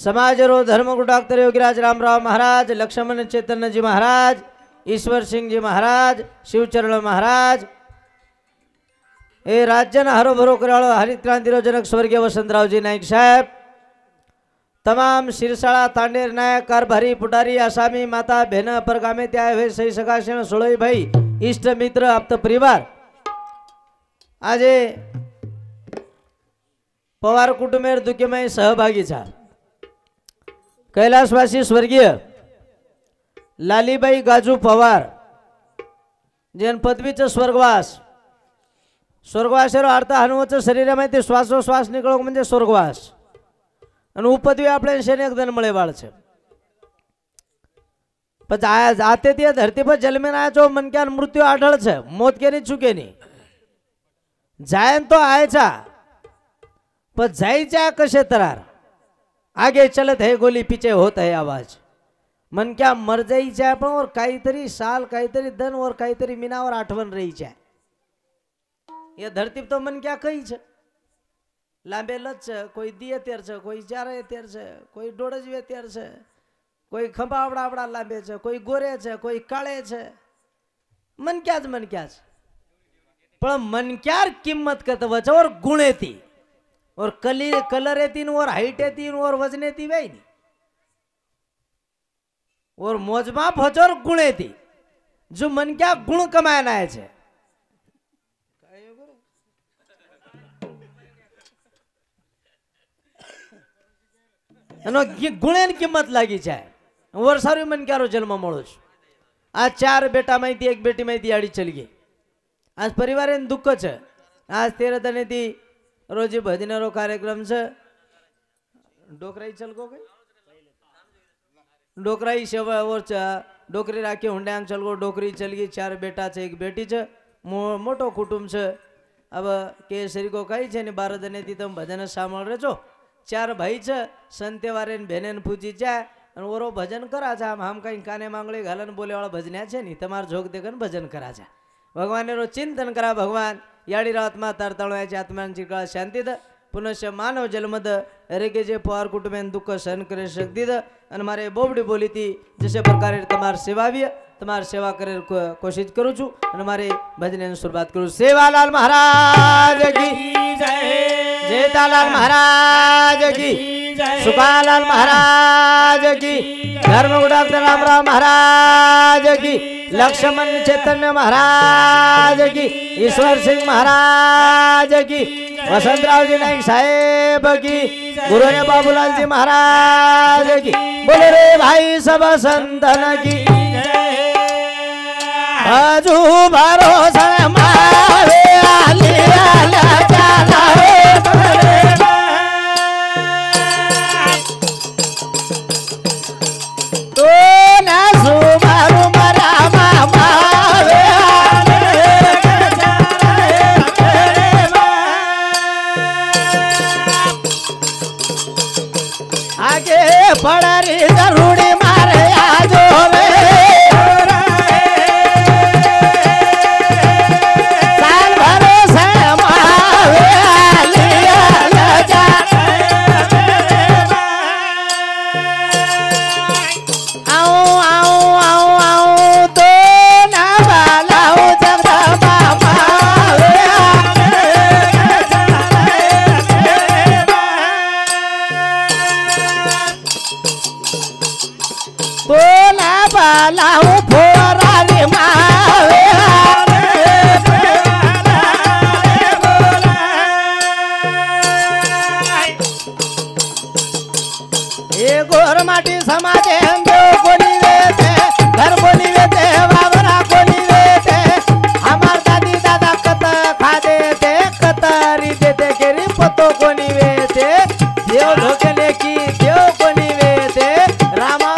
समाजरो धर्मगुरु डॉक्टर योगीराज रामराव महाराज, लक्ष्मण चैतन्य जी महाराज, ईश्वर सिंह जी महाराज, शिवचरण महाराज, ए राज्यना हरोभरो कराळो हरित क्रांतिरो जनक स्वर्गीय वसंतरावजी नाईक साहेब, तमाम शिरसाळा तांडेर नायक कारभारी पुटारी आसामी माता बहन परगामे त्या हुए सही सगाशेण सोळई भाई इष्ट मित्र आप्त परिवार आजे पवार कुटुंबेर दुःखमय सहभागी छा कैलासवासी स्वर्गीय लालीबाई गाजू पवार जेन पदवीचं स्वर्गवास स्वर्गवासेरो अर्थ हनुवचं शरीरामध्ये श्वासोश्वास निकळो म्हणजे स्वर्गवास અને ઉપદવી આપણે શેને એક દન મળે વાળ છે પછી આતે તે ધરતી પર જન્મીને આયા છો મન ક્યાં મૃત્યુ આઢળ છે મોત કે નહીં ચૂકે નહીં જાય તો આય છા પણ જાય જા કશે તરાર आगे चलत है गोली पीछे होत है आवाज मन क्या मर जाई છે પણ और काहीतरी साल काहीतरी दन और काहीतरी मीना और आठवण रही છે ये धरती तो मन क्या कही છે लांबेलच છે કોઈ દીએ તેર છે કોઈ ચારે તેર છે કોઈ ડોડજવે તેર છે કોઈ ખંભાવડા આવડા લાંબે છે કોઈ ગોરે છે કોઈ કાળે છે मन क्या પણ मन क्या किंमत करत वच और गुणेती और कलर येती और हाइट येती और वजन येती वही नहीं और मोजमाप हो और गुण येती जो मन क्या गुण कमायना है गुणे किंमत लागी है वर्षारू मन क्या जन्म मळो आज 4 बेटा माहिती 1 बेटी माहिती आड़ी चली गई आज परिवार दुःख है आज 13 दने थी रोजी भजनेरो कार्यक्रम से डोकराई चल गो गई डोकराई सेवा और डोकरी राखी हुंड्यांग चल गो डोकरी चल गई 4 बेटा छे 1 बेटी छे मोटो कुटुंब छे अब केसरी को कही छे ने 12 दने थी तुम भजन सामळ रेजो 4 भाई छे संतेवारे भेनेन पूजी जाए और ओरो भजन करा छे हम कहीं काने मांगले घालन बोले वाला भजन्या छे नी तमार जोग देखन भजन करा छे भगवान रो चिंतन करा भगवान याडी आत्मा तरतळवायची आत्म्यांची काळ शांतीद पुनश्य मानव जन्मद रेगे जे पवार कुटुंबेन दुःख सहन करे शक्तीद आणि मारे बोबडी बोली थी जसे प्रकारे तमार सेवावीय तमार सेवा करे कोशिश करू छु आणि मारे भजन शुरुआत करू सेवालाल महाराज की जय जेतालाल महाराज की जय सुखालाल महाराज की धर्मगुरु डॉक्टर रामराव महाराज की लक्ष्मण चैतन्य महाराज की ईश्वर सिंह महाराज की वसंतराव जी नाईक साहेब की गुरुने बाबूलाल जी महाराज की बोले रे भाई सब संतन की बाजू भरोसा मारे आली आला जाला तो ना सुबारू मरा आगे पड़री जरूरी मारे आजो रे साल भरोसे मावे आलिया लजा आओ आओ आओ आओ तो ना बालाओ जगदम्बा मावे बोला बालाऊ फोरारी मावे ये गोर माटी समाजे देव कोणी वेते घर बोली वेते बाबरा कोणी वेते हमार दादी दादा कत खा देते कतारी देते केरी पतो कोणी वेते देव धोकेले की देव कोणी वेते रामा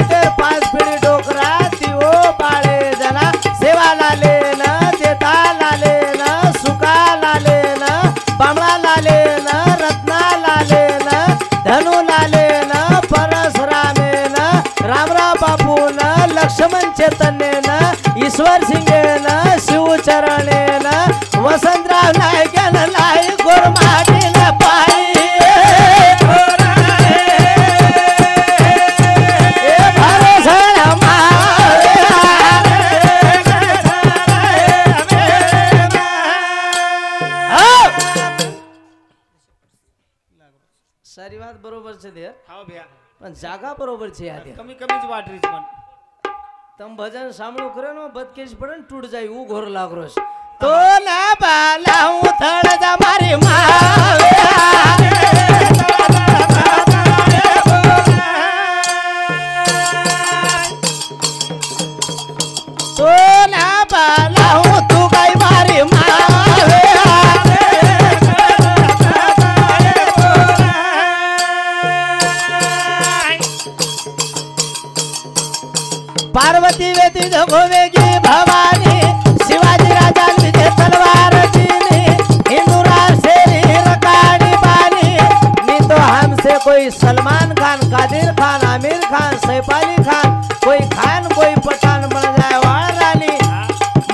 लक्ष्मण चैतन्य ईश्वर सिंह शिवचरण वसंतराव नाईक लाई गोरमाटी पाई यार हाव भैया पण जागा बरोबर છે યાદ कमी कमीच वाटरीच पण તમ ભજન સાંભળું કરે નો બદકેશ પડે ને તૂટ જાય હું ઘોર લાગરો છે તો ના બાલા હું થડ જા મારી માવે તો ના બાલા હું તું ગઈ મારી માવે पार्वती वेती जगोवेगी भवानी शिवाजी राजा विजय तलवार चीनी हिंदुराज से रकाड़ी बानी नहीं तो हमसे कोई सलमान खान कादिर खान आमिर खान सैफ अली खान कोई खान कोई पठान बन जाए वाळ रानी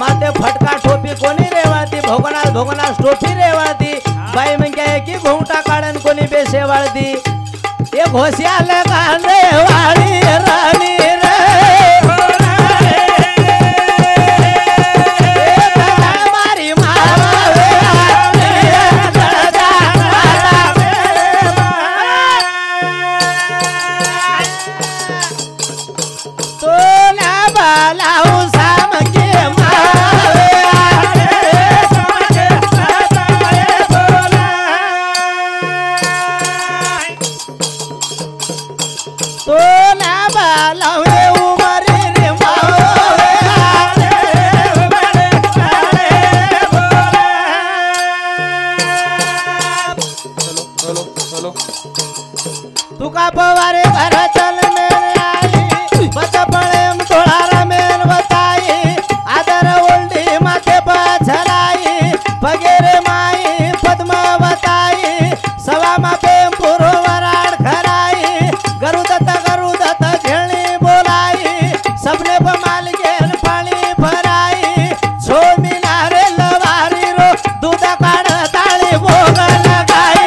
माते फटका टोपी कोणी रेवाती भोगनाथ भोगनाथ टोपी रेवाती बाई मग काय की घोंगटा काढन कोणी बेसे वाळती ये घोसिया लगान रे वाळी रानी रे तुका पवारे घर चल मेरे आई बच पड़े थोड़ा रमेन बताई आदर उल्टी माथे पछलाई पगेरे माई पद्म बताई सवा मापे पुरो वराड खराई गरुदत्त झेणी बोलाई सबने बमाल गेल पाणी भराई छो मिनारे लवारी रो दूध काढ ताळी भोग लगाई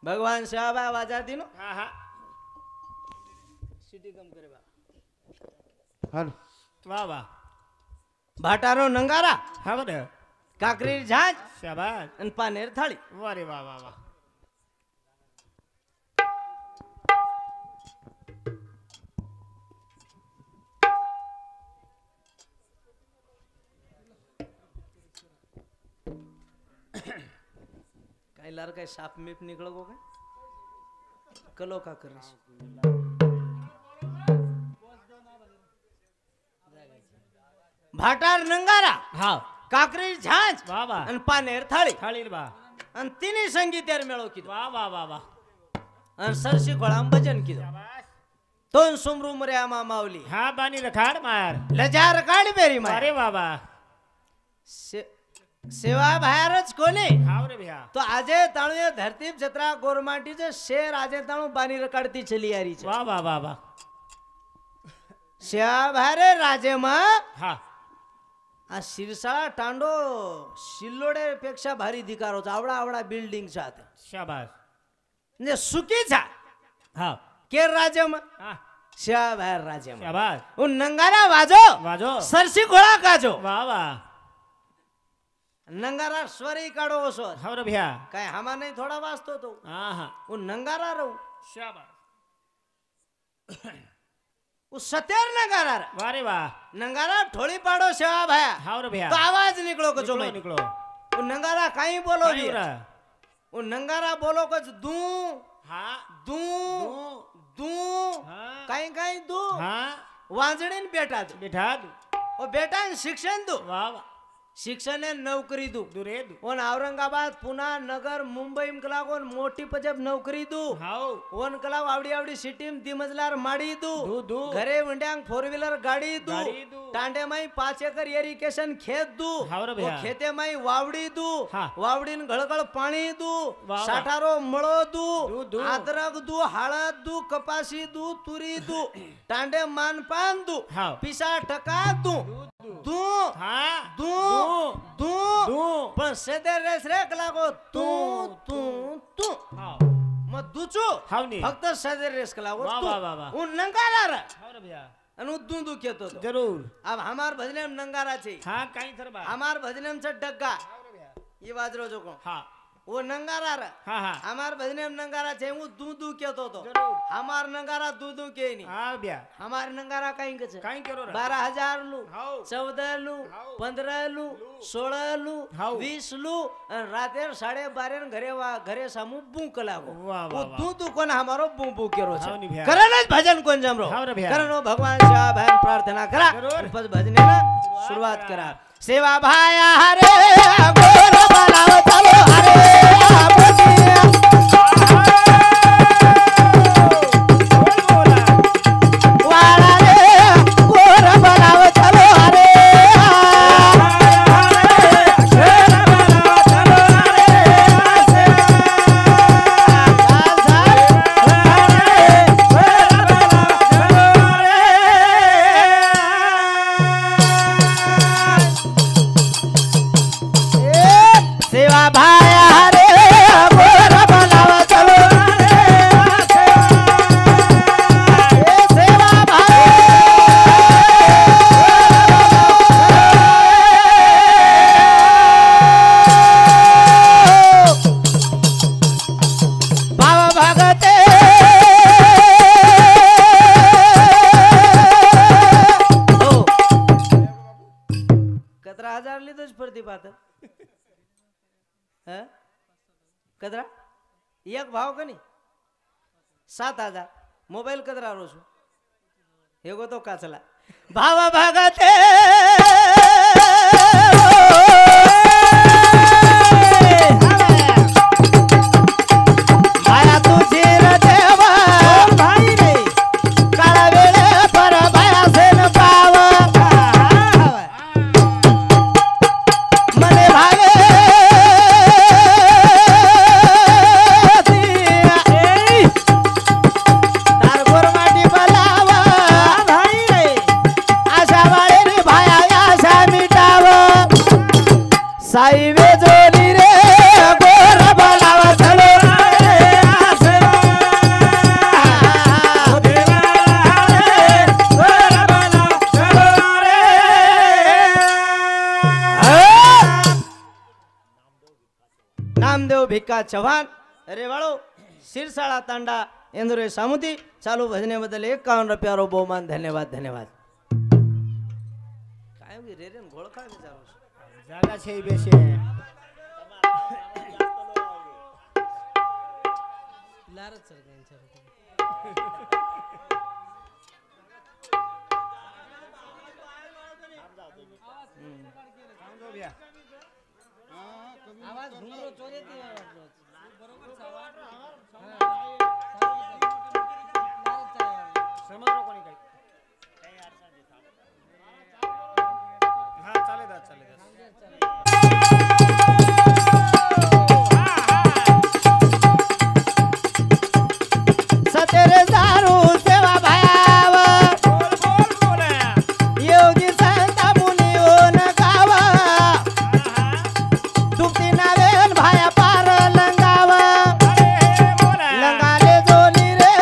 भगवान शाबा वाजाती नो हां हां सिटी कम करे बा हाल वाह वाह भाटारो नंगारा हां बरे काकरी झांज शाबाश अन पानेर थाळी वाह रे वाह वाह वाह काय लार काय साप मीप निकळ गो काय कलो का करस भाटार नंगारा हां काकरी झांज वाह वाह अन पानेर थाळी थाळी बा अन तिन्ही संगीतेर मेळो किदो वाह वाह वाह वाह अन सरशी खोळाम भजन किदो शाबाश तोन सुमरू मर्या मा मावली हां बानी रखाड मार लजार काढ बेरी माय अरे वाह वाह सेवा बाहेरच कोणी हाव रे भैया तो आजे ताणू धरती जत्रा गोरमाटी शेर आजे ताणू बानी रकाडती चली यारी वाह वाह वाह वाह सेवा बाहेर राजे मा हां आ शिरसाळा टांडो शिल्लोडे पेक्षा भारी धिकार होता आवडा आवडा बिल्डिंग चा शाबाश म्हणजे सुकीचा हां केर राजे मा हां सेवा बाहेर राजे मा शाबाश उन नंगारा वाजो वाजो सरसी घोळा काजो वाह वाह नंगारा स्वरी काढो ओसो हाव रे भैया काय हमा नाही थोडा वाजतो तो हां हां उन नंगारा रहू शाबाश उ सतेर नंगारा रा. वाह रे वाह नंगारा ठोड़ी पाड़ो सेवा भाया हाव रे भैया तो आवाज निकलो कचो में निकलो वो नंगारा कहीं बोलो नहीं दिया रहा वो नंगारा बोलो कच दू हां दू दू हां कहीं कहीं दू हां वांजड़ीन बेटा दू बिठा दू वो बेटा शिक्षण दू वाह वाह शिक्षण है नौकरी दू दुरे दू ओन औरंगाबाद पुणे नगर मुंबई में कला कोन मोटी पजब नौकरी दू हाव ओन कला आवडी आवडी सिटी में दिमजलार माड़ी दू दू दू घरे वंड्यांग 4 व्हीलर गाड़ी दू गाड़ी दू. टांडे माई 5 एकर इरिगेशन खेत दू हाव रे वो भैया. खेते माई वावड़ी दू हा. वावडीन गळगळ पाणी दू वाह. साठारो मळो दू दू, दू. अदरक दू हळद दू कपासी दू तुरी दू टांडे मानपान दू हाव. पिसा टका दू दू हां दू दू दू पण सेदे रेस रे लागो तू तू तू हाव मग दुचू हाव नी. फक्त सदर रेस कला वाह, वाह, वाह, वाह. उन नंगारा रे हाव रे भैया अनु दूंदू केतो तो जरूर अब हमार भजने में नंगारा छे हाँ काही तर बा हमार भजने में से डग्गा हाव रे भैया ये बाजरो जो को हाँ वो नंगारा रे हाँ हाँ हमार भजने में नंगारा छे वो दूंदू केतो तो जरूर हमार नंगारा दूंदू के नहीं हाँ भैया हमार नंगारा कहीं के छे काही करो रे 12,000 लू हाव 14 लू हाव. 15 लू 16 लू हाव. 20 लू आणि रातेर 12:30 घरे सामू बुंक लागो वाह, वो वाह, वाह. तू कोण हमारो बुंबू केरो हाव नी छे भैया. करनच भजन कोण जमरो हाव रे भैया. करनो भगवान सेवा भान प्रार्थना करा जरूर. आणि पद भजनेला सुरुवात करा सेवा भाया हरे गोर बोलाव चलो हरे आपनिया वाला रे गोर बोलाव चलो हरे सेवा भाया हरे गोर बोलाव चलो सेवा भाव भगते हो 11,000 લીધો જ ફરતી પાત હે કદરા એક ભાવ કની 7,000 મોબાઈલ કદરા રો છું એગો તો કાચલા ભાવ ભગતે માયા તુજી રે દેવા ભાઈ રે કાળા વેળે પર ભાયા સેન પાવ મને ભાગે તાર ગોરમાટી બલાવા ભાઈ રે આશા વાળે ને ભાયા આશા મિટાવ સાઈ વેજોલી રે ગોર બોલાવા ચલો नामदेव भिक्का चव्हाण अरे वाळो शिरसाळा तांडा इंदुरे सामुती चालू भजनेबद्दल 51 रुपयारो बहुमान धन्यवाद धन्यवाद काय होई रे रे घोळ काय विचारू जागा છે ઈ બેસે लारच सर त्यांच्या સમજો ભૈયા आवाज घुमरो चोरेती समजलो कोणी काही हा चालेल सतेरे दारू सेवा भाव योगी संत मुनी ओन गावा दुखती नावेल भाया पार लंगावा लंगाले जोली रे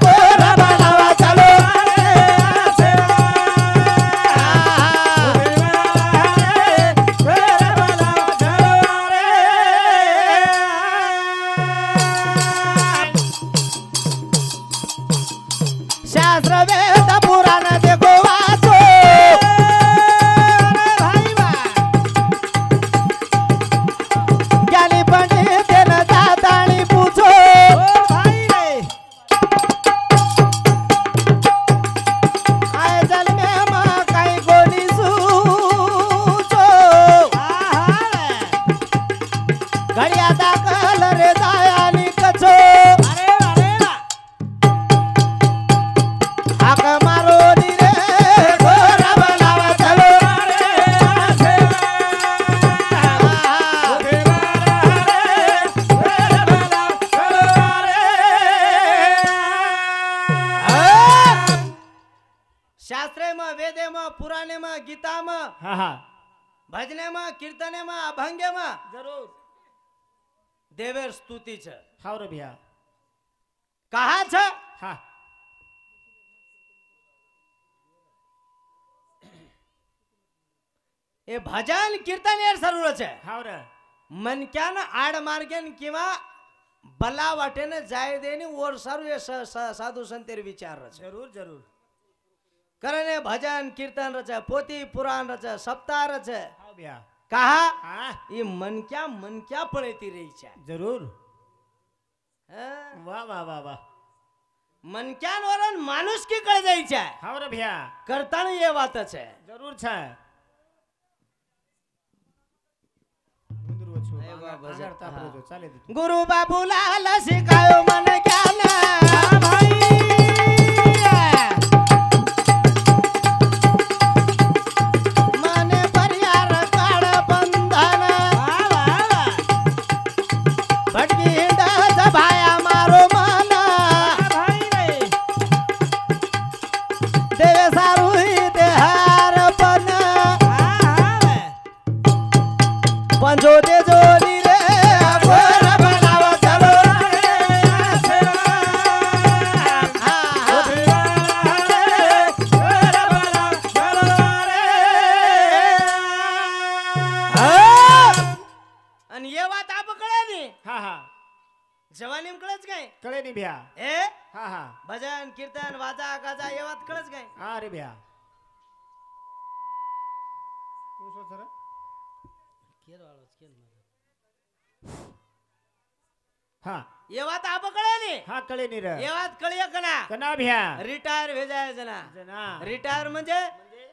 गोर बोलावा चलो शास्त्र वेद पुराण देखो वाचो ज्ञानी पंडित न जातानी पूछो आय जन्मे मा काही कोणी सूचो घडिया दाखल रे जायानी कचो हाक मारो नी रे गोर बोलावा चलो शास्त्रे में वेदे में पुराणे में गीता में હા હા भजने में कीर्तने में अभंगे में જરૂર देवेर स्तुति छे હાવ રે ભૈયા कहा छ हा हे भजन कीर्तन यार सर्व છે हाव रे मनक्यान आड मार्गेन किंवा भला वाटेने जाय देनी और सारू हे साधू संतेर विचार रचे जरूर जरूर कारण हे भजन कीर्तन रचे पोती पुराण रचे सप्ताह रचे हाव भैया कहा हा ये मनक्या पळेती रही છે जरूर हं? वाह वाह वाह वाह मनक्यान माणूस की कळ जाई છે हाव रे भैया करताना ये વાત છે जरूर છે गुंदरू छु अरे वाह, भजन. आगळ तापरे जो चाले दे गुरु बाबूलाल शिकायो मन ज्ञान मने परियार काळ बंधन भटकी हिंडत भाया मारो मन देवे सारू देहार पण पंजो दे जोली रे गोर बनावा चलो आणि ये बात आप कळे नी हा हा जवानी में कळच काय कळे नहीं भैया ए हा हा भजन कीर्तन वाजा गाजा ये बात कळच काय हा रे भैया कुछ हो सर हा ये बात आप कळे नी हा कळे नहीं रे ये बात कळिय कना कना भैया रिटायर हो जाय जना जना रिटायर म्हणजे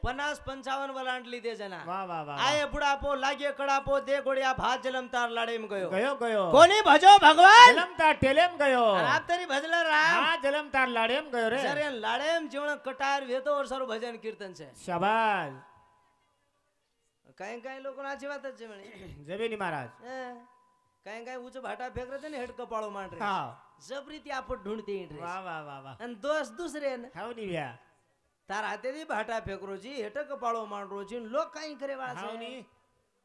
50-55 वलांटली ते जना वाह वाह वाह आये बुढ़ापो लागे कड़ापो दे गोड़िया भात जलम तार लाड़े में गयो गयो गयो कोणी भजो भगवान जलम तार टेलेम गयो और आप तरी भजल राम हा जलम तार लाडेम गयो रे सर लाड़े में जीवन कटार वेतो और सारो भजन कीर्तन से शाबाश काही लोक नाची वातच છે म्हणे जबेनी महाराज काही उच भाटा फेक रहे ने हेड कपाळो मांड रे हा जबरी ती आपण ढूंढते इंटरेस्ट वाह वाह वाह वाह आणि दोस्त दुसरे न हाव नी भैया तार हाते दी भाटा फेकरो जी हेट कपाळो मांडरो जी लोक काही करे वाळा हाव नी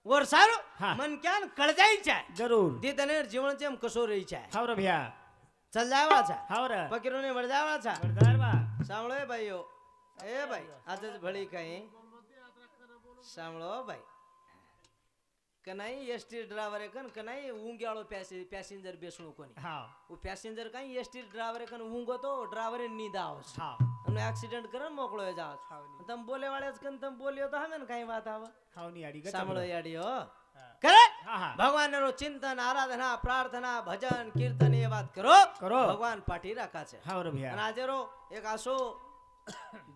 वर सारो हा. मन क्यान कळ जाई છે जरूर दी तने जीवन चेम कसो रही છે हाव रे भैया चल जावा છે हाव रे पकिरो ने वळ जावा છે बरदार बा સાંભળો ભાઈઓ એ ભાઈ આજ જ ભળી કઈ સાંભળો ભાઈ કનાઈ એસટી ડ્રાઈવર કન કનાઈ ઊંઘ્યાળો પેસેન્જર બેસણું કોની हाव वो पैसेंजर कहीं एसटी ड्राइवर कन ऊंगो तो ड्राइवर नींद आवस हाव અને एक्सीडेंट करन मोकळो जाव तम बोले वाळेच कन तम बोलियो तो हमें कहीं बात आव हाव नी आडी गचा સાંભળો याडियो करे हा हा भगवान रो चिंतन आराधना प्रार्थना भजन कीर्तन ये बात करो करो. भगवान पाठी राखा छे हाव रे भैया અને આજે रो एक आसो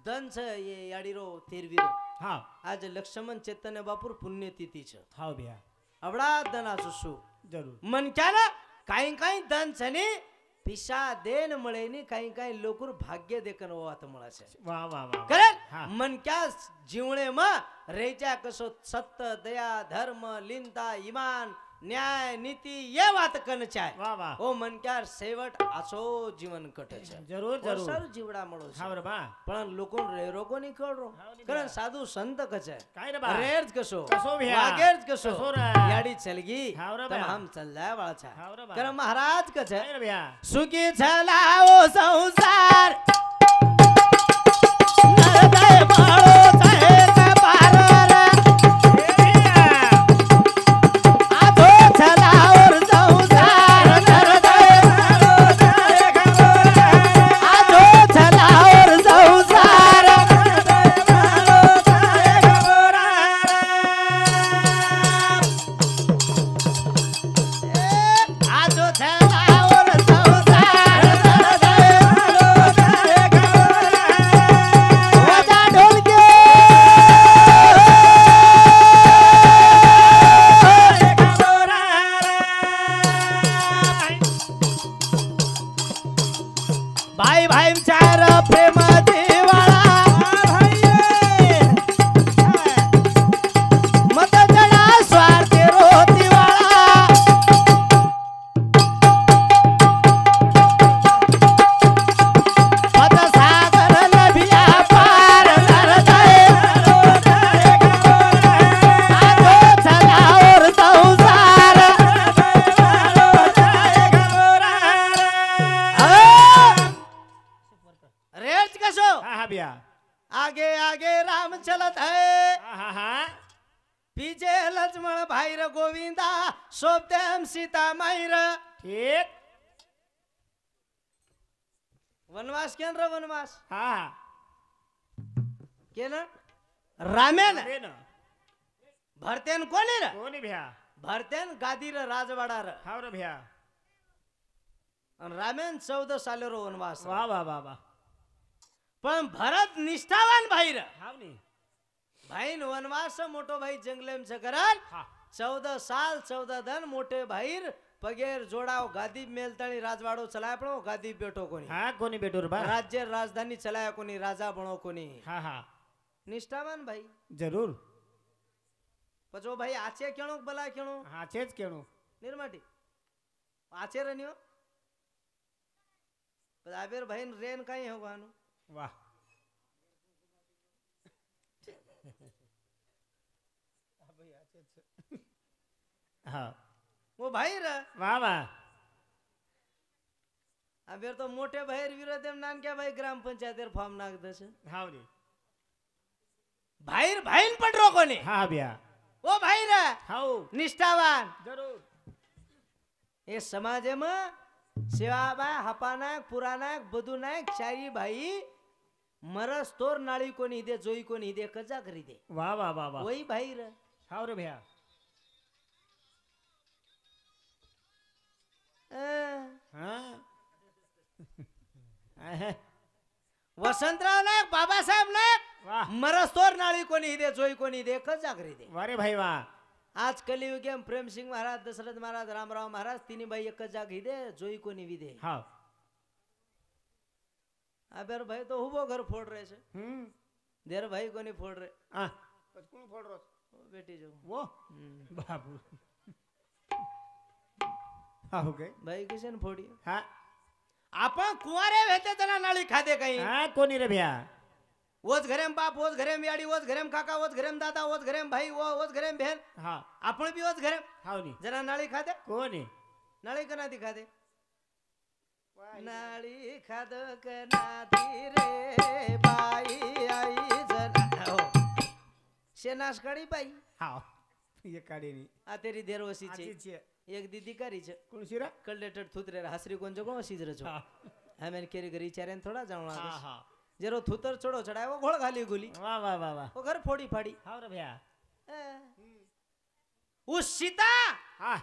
धन छे ये याडी रो तेरवीरो हाव आज लक्ष्मण चैतन्य बापूर पुण्यतिथि छे हाव भैया अवडा धन आसो सु जरूर मन क्या ना काही धन छे ने पिशा देन मळे ने काही लोकुर भाग्य देखन होत मळा छे वाह वाह वाह करे हा. मन क्या जीवणे में रेचा कसो सत्य दया धर्म लिंता ईमान न्याय नीति ये बात कन चाहे वाह वाह ओ मन क्या सेवट आसो जीवन कटे छे जरूर जरूर सर जीवड़ा मळो छे हाव रे बा पण लोकोन रेरो नहीं कळरो हाव नी कारण साधू संत कचे काय रे बा रेर्ज कसो कसो भैया. वागेर्ज कसो कसो रे. याडी चलगी हाव रे तम बा. हम चल जाय वाळा छे हाव रे बा. कारण महाराज कचे काय रे भैया सुखी छलाओ संसार नरदय बाळो चाहे कपार रे आधो छलाओ संसार नरदय बाळो चाहे कपार आधो छलाओ संसार नरदय बाळो चाहे कपार आधो छलाओ संसार नरदय बाळो चाहे रेच कसो हाँ हाँ भैया आगे आगे राम चलत है हाँ हाँ हाँ पीछे लक्ष्मण भाई र गोविंदा सोप्तेम सीता माई र ठीक वनवास केन र वनवास हाँ केन रामेन अरे न भरतेन कोणी र कोणी भैया भरतेन गादी र राजवाडा र हाँ रे भैया आणि रामेन 14 साले रो वनवास वाह वाह वाह वाह पण भरत निष्ठावान भाई र हाँ नहीं भाई न वनवास मोटो भाई जंगलेम से करल हाँ 14 साल 14 दिन मोटे भाईर पगेर जोड़ाओ गादी मेलतानी राजवाड़ो चलाया पड़ो गादी बेटो कोनी हाँ कोणी बेटूर बा राज्य राजधानी चलाया कोनी राजा बनो कोनी हाँ हाँ निष्ठावान भाई जरूर पचो भाई आचे केणो बला केणो हाँ छेच केणू निर्माटी आचे रनियो आबेर भाई रेन काई हो गानु वाह हाँ वो भाई रे वाह वाह अबेर तो मोटे भाई विरोध नान क्या भाई ग्राम पंचायत फॉर्म नाक दस हाँ जी भाई भाई पटरो कोनी हाँ भैया ओ भाई रे हाँ निष्ठावान जरूर ये समाज में सेवाबा हपानाक पुरानाक बदुनाक चारी भाई मरस तोर नाळी कोणी दे जोई कोणी दे कजा करी दे वाह वाह वाह वाह वही भाई रे हाँ रे भैया हाँ वसंतराव नायक बाबासाहेब नायक वाह मरस तोर नाळी कोणी दे जोई कोणी दे कजा करी दे वारे भाई वाह आज कलियुग में प्रेम सिंह महाराज दशरथ महाराज रामराव महाराज तीन भाई एक जाग ही दे जोई कोणी भी दे हाँ अबेर भाई तो हुबो घर फोड़ रहे छे देर भाई कोनी फोड़ रहे हाँ कौन फोड़ रहा बेटी जो वो बाबू हाँ हो गए भाई किसे ने फोड़ी हाँ आपण कुंवारे वेते तना नाळी खादे काही हाँ कोणी रे भैया वोच घरेम बाप वोच घरेम याडी वोच घरेम काका वोच घरेम दादा वोच घरेम भाई वोच घरेम बहन हाँ आपण भी वोच घरेम हाँ नहीं जना नाळी खादे कोणी नाळी कना दी खादे नाळी खाद कना दी रे बाई आई जना हो शेनास काढी बाई हाँ ये काढी नहीं आ तेरी देर वसी आजी छे छे एक दीदी करी छे कौन सी रे कल्लेटर थुतरे हसरी कोण जगो वसी ज छो हाँ हमें केरी घरी चारेन थोड़ा जावणा हाँ हाँ जरो थुतर चढ़ो चढ़ायो घोड़ घाली गुली वाह वाह वाह वाह वो घर फोड़ी फाड़ी हाँ रे भैया उस सीता हाँ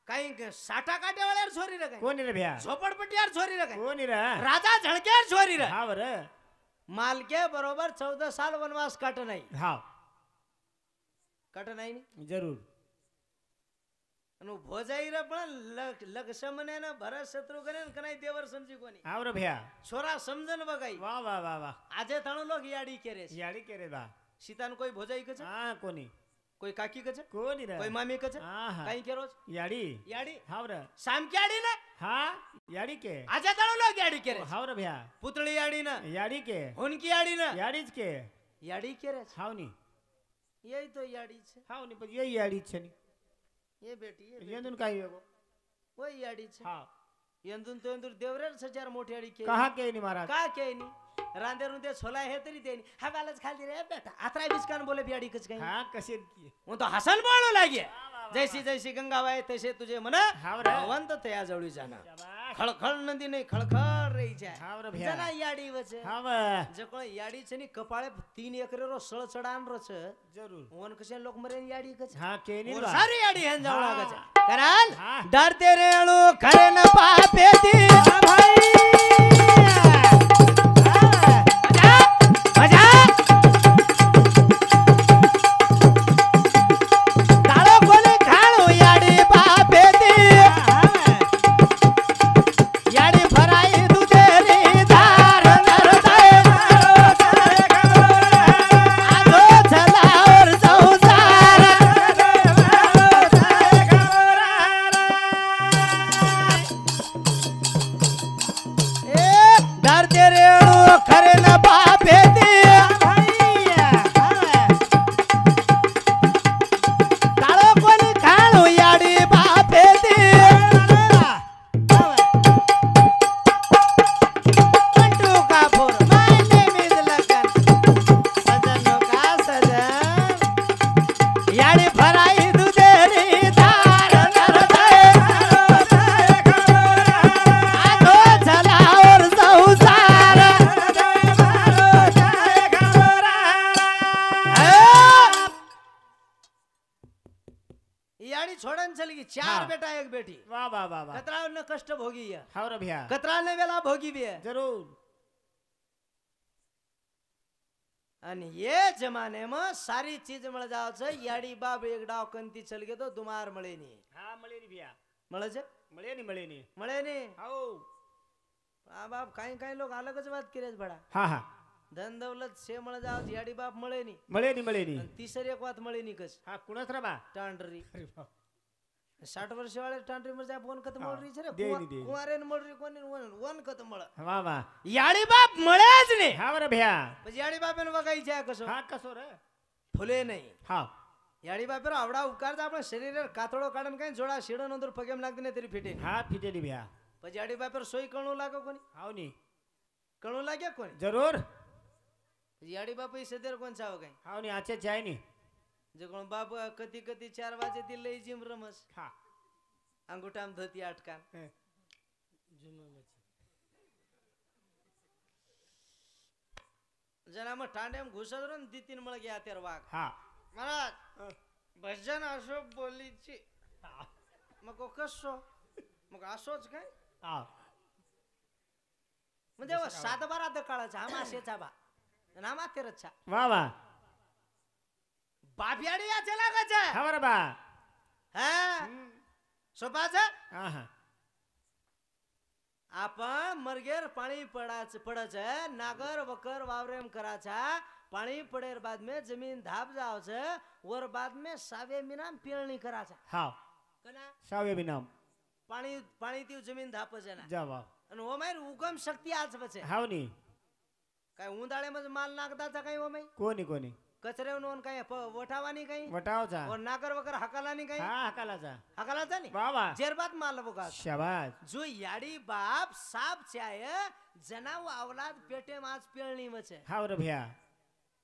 कहीं साटा काटे वाले छोरी रे कहीं कोणी रे भैया झोपड़पट्टी छोरी रे कहीं कोणी रे राजा झणके छोरी रे हाँ रे माल के बरोबर 14 साल वनवास काट नहीं हाँ काट नहीं जरूर अनु भोजाई रे पण लक्ष्मणे ने भरत शत्रुघ्न ने कनाई देवर समजी कोनी हाँ रे भैया छोरा समजन बगाई वाह वाह वाह वाह आजे ताणो लोग याडी केरे याडी के रे बा सीतान कोई भोजाई कछ हाँ कोणी कोई काकी कछ कोणी रे कोई मामी कछ हाँ हाँ कहीं केरोज याडी याडी हाँ रे शाम की याडी ने हाँ याडी के आजे ताणो लोग याडी केरे हाँ रे भैया पुतળી याडी ने याडी के उनकी याडी ने याडीच के याडी केरे हाँ नहीं यही तो याडी छे हाँ नहीं पर यही याडी छे नहीं ये बेटी ये दुन काही वेगो वही याडी छे हाँ यंदून तो यंदूर देवरेर सचार मोठी याडी के कहाँ के नहीं महाराज का के नी रांदेरून ते छोला हे तरी ते हा बालच खाली रे बेटा आत्रा बिचकान बोले बियाडी कच काही हाँ कसे की वो तो हसन बोलू लागे जैसी जैसी गंगाबाई तसे तुझे मन हाँ रे भगवंत तया जवळी जाना शाबाश खळखळ नदी नाही खळखळ रही जाय हाँ रे भैया जना याडी वचे हाँ वे जकोळ याडी छनी कपाळे 3 एकरे रो सळ चढान रच जरूर वन कसे लोक मरे याडी कच हाँ के नहीं और बा सारी याडी हेन जावळा हाँ। कच कराल हाँ। डरते रेणू खरे न पापे ती हाँ भाई मजा काळो कोणी खाळो याडी पापे ती याडी फराई दुधेरी धार नरताय आजो चलावर संसार चलगी 4 हाँ। बेटा 1 बेटी वाह वाह वाह वाह कतरा ने कष्ट भोगी है हाँ रे भैया कतरा ने वेला भोगी भी है जरूर અને એ જમાનેમાં સારી ચીજ મળી જાવ છે યાડી બાપ એક ડાવ કંતી ચલ ગયો તો દુમાર મળે ની હા મળે ની ભૈયા મળે છે મળે ની મળે ની આવો આ બાપ કાઈ કાઈ લોક અલગ જ વાત કરે છે બડા હા હા ધન દौलत છે મળી જાવ યાડી બાપ મળે ની મળે ની અને તીસરી એક વાત મળે ની કસ હા કુણસ રે બા ટાંડરી અરે બાપ 60 વર્ષ વાળે ટાંડરી મર જાય ફોન કત મળ રહી છે રે દે ની દે. કુંવારે ને મળ રહી કોને વન કત મળે વાહ વાહ યાડી બાપ મળે જ ને હા રે ભૈયા પછી યાડી બાપ એને વગાઈ જાય કશો હા કસો રે ફૂલે નહીં હા યાડી બાપેરો આવડા ઉપકાર આપણે શરીર કાતળો કાઢન કઈ જોડા શીડો અંદર પગેમ નાખી ને તેરી ફીટી હા ફીટે ની ભૈયા પછી યાડી બાપેરો સોય કણું લાગે કોની આવ ની કણું લાગે કોની જરૂર પછી યાડી બાપ એ સદેર કોણ ચાવ કઈ આવ ની આચે જાય ની જે કોણ બાપ કતી કતી 4 વાગે થી લઈ જીમ રમસ હા અંગૂઠામ ધોતી આટકાન જનામાં ઠાંડેમ ઘુસદરો ને દીતીન મળ ગયા અત્યારે વાઘ હા મહારાજ ભજન આશો બોલી છે મકો કશો મકો આશો જ કઈ હા म्हणजे वो 7-12 दकाळाचा आमा शेचाबा आणि आमा तेरचा વાહ વાહ बापियाडी या चला गचा હા રે બા हा सोपाचा હા હા आपण मरगेर पाणी पडच नागर वकर वावरेम कराचा पाणी पडेर बाद में जमीन धाप जावच वर बाद में सावे मिनाम पेरणी कराचा હા कना સાવે બી નામ पाणी पाणी ती जमीन धाप जना જા વાહ आणि ओमाय उगम शक्ती आज बचे હાવ ની काय उंदाळे मध्ये माल नागदाचा काही ओमाय કોની कचऱ्यावरून काही वठावानी काही વટાવ જા और नागर वगर हकालानी काही હા હકાલા જા हकालाचा नाही વાહ વાહ जेरबात माल बघा શાબાશ जो याडी बाप साप चाय जनाव अवलाद पेटे माच पेळणी मचे હાવ રે ભૈયા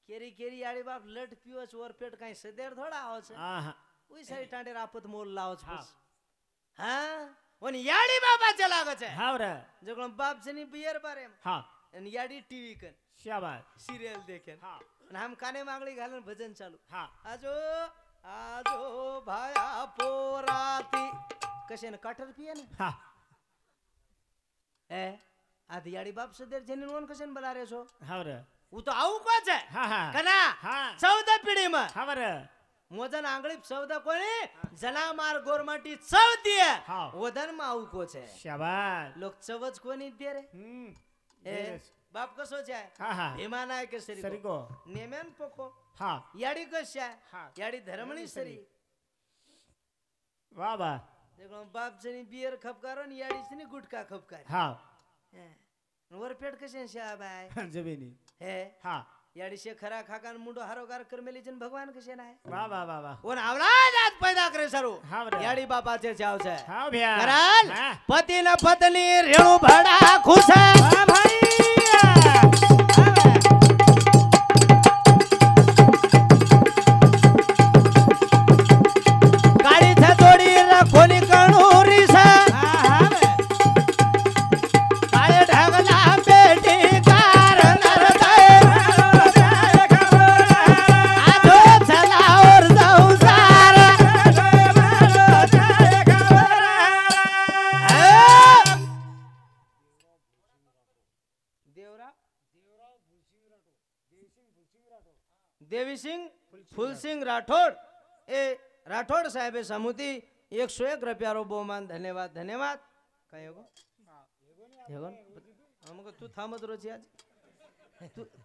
केरी केरी याडी बाप लट पिवच वर पेट काही सदेर थोडा आवच હા હા उई सारी टांडे रापत मोल लावच हा. बस हां वन याडी बाबाचे लागच आहे હાવ રે जगण बाप जनी बियर बारे હા आणि याडी टीव्ही कन શાબાશ सिरियल देखेन હા आणि हम काने मागली घालन भजन चालू હા आजो आजो भाया पोराती कशेन काटर पिये ना હા ए आधी याडी बाप सदेर जेनी नोन कशेन बला रे छो હાવ રે वो तो आऊ कोच है હા હા कना હા 14 पिढी में હાવ રે मोजन आंगळी 14 कोणी जना मार गोरमाटी 14 है हाँ. वदन में आऊ कोच है શાબાશ लोक चवच कोणी दे रे ए बाप कसो छे હા હા भीमा नाय के सरी સરીકો नेमेन पोको હા याडी कशा હા. याडी धर्मणी सरी વાહ વાહ देखो बाप जनी बियर खपकारो नि याडी जनी गुटका खपकार હા वर पेट कशे शा बाय જમીની हे હા याडी शे खरा खाकान मुंडो हारोगार करमेली जन भगवान कशे नाय વાહ વાહ વાહ વાહ ओन आवलाद आज पैदा करे सरू હા રે याडी बापाचे चाव छे હા ભૈયા कराल હા पति न पत्नी रेणु भड़ा खुश है હા ભાઈ गाड़ी थे थोड़ी रखोली कणूरी से હા હા काळे ढगला बेटी कार नरदे आजो चला और संसार देवरा देवी सिंह फुलसिंह राठोड ए राठोड साहेब समुती 101 रुपयारो बहुमान धन्यवाद धन्यवाद काय हो हेगो हमको तू थांबत रोज आज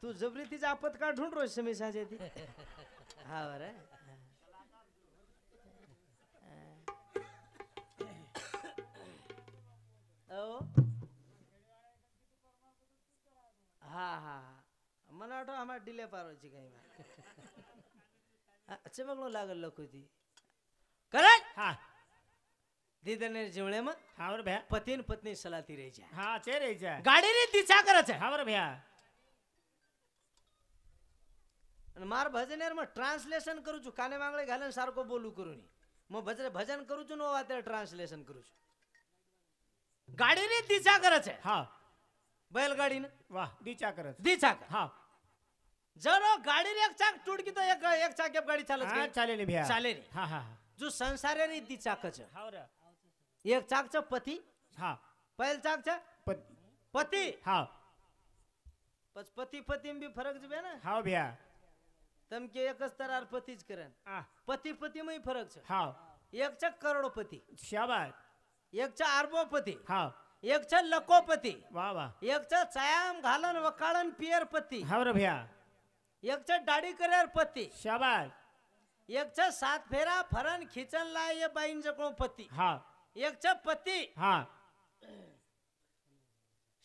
तू जबरीतीच आपत का ढूंढ रोज समी साजे थी हा बरे ओ हा हा मला वाटतं आम्हाला डिले पारवायची काही चमकलो लागल लखुती करेक्ट હા દીદને જીવણે માં હા રે ભૈયા પતિ ને પત્ની સલાતી રહી જાય હા છે રે છે ગાડી ની દિશા કરે છે હા રે ભૈયા અને માર ભજનેર માં ટ્રાન્સલેશન કરું છું કાને માંગળે ઘાલે સારકો બોલું કરું ની મો ભજન કરું છું નો વાતે ટ્રાન્સલેશન કરું છું ગાડી ની દિશા કરે છે હા बैलगाड़ी ने વાહ દીચા કરે છે दिशा कर હા जरो गाड़ी रे एक चाक टूट की तो एक चाक की गाड़ी चालत હા ચાલે ની ભૈયા चाले नहीं હા હા जो संसार नी ती चाकच हाव रे एक चाकच पती हा पहिल चाकच पत पती हा पच पती पती में भी फरक जबे ना हाव भैया तम के एकच तरार पतीच करन आ पती पती में फरक छ हाव एक छ करोड़पती शाबाश एक छ अरबोपती हाव एक छ लकोपती वाह वाह एक छ चायाम घालन वकाळन पियर पती हाव रे भैया एक छ दाढी करेर पती शाबाश एक छ सात फेरा फरन खिचन लाय ये बाईन जको पती हा एक छ पती हा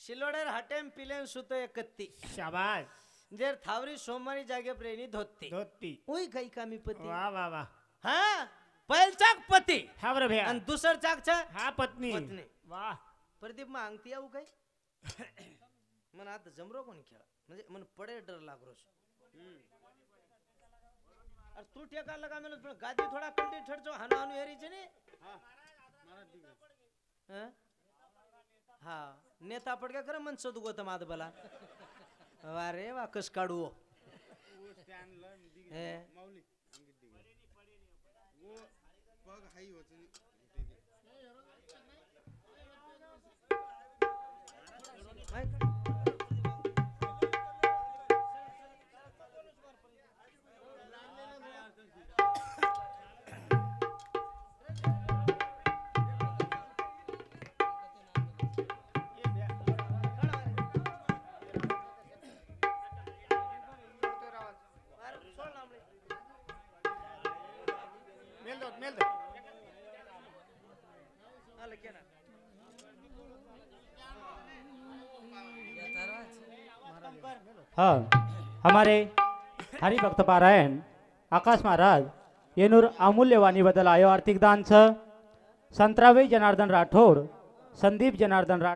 शिलोडेर हटेम पिलेन सुतो एकत्ती शाबाश जेर थावरी सोमवारी जागे प्रेनी धोती धोती ओई काही कामी पती वाह वाह वाह हा पहिल चाक पती हाव रे भैया आणि दुसर चाक छ हा पत्नी पत्नी. वाह प्रदीप मग अंगती आऊ काय मन आता जमरो कोणी खेळा म्हणजे मन पडे डर लागरो अरे तू ठेका लगा मेलो पण गादी थोडा कंटी ठडचो हाना हानु हेरी छे ने हां हा नेता पड का कर मन सदु गोतम आद बला वारे वा कस काढू हे मेल दो आले के ना हाँ हमारे हरिभक्त पारायण आकाश महाराज येनूर अमूल्य वाणीबद्दल आयो आर्थिक दान छ संतरावे जनार्दन राठोड संदीप जनार्दन राठोड